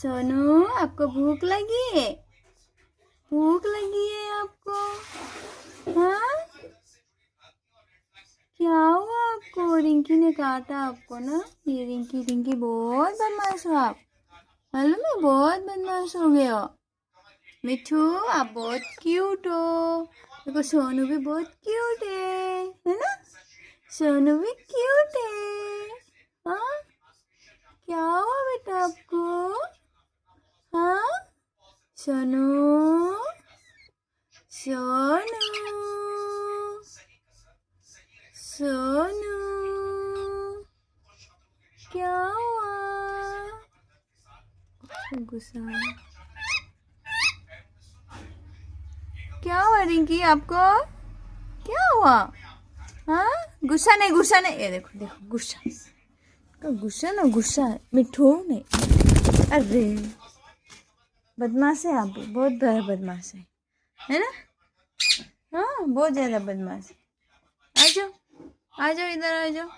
सोनू, आपको भूख लगी है? भूख लगी है आपको? हाँ, क्या हुआ आपको? रिंकी ने काटा आपको ना? ये रिंकी रिंकी बहुत बदमाश हो आप। मालूम है, बहुत बदमाश हो गए हो। मिठू, आप बहुत क्यूट हो। देखो सोनू भी बहुत क्यूट है ना? सोनू भी क्यूट है। हाँ, क्या हुआ बेटा आपको? हाँ, सोनू, सोनू, सोनू, क्या हुआ? गुस्सा, क्या हुआ रिंकी आपको? क्या हुआ? हाँ, गुस्सा नहीं, गुस्सा नहीं। ये देखो देखो, गुस्सा, गुस्सा ना, गुस्सा है। मिठू नहीं, अरे बदमाश है आप, बहुत बड़ा बदमाश है ना? हाँ, बहुत ज्यादा बदमाश है। आ जाओ, आ जाओ, इधर आ जाओ।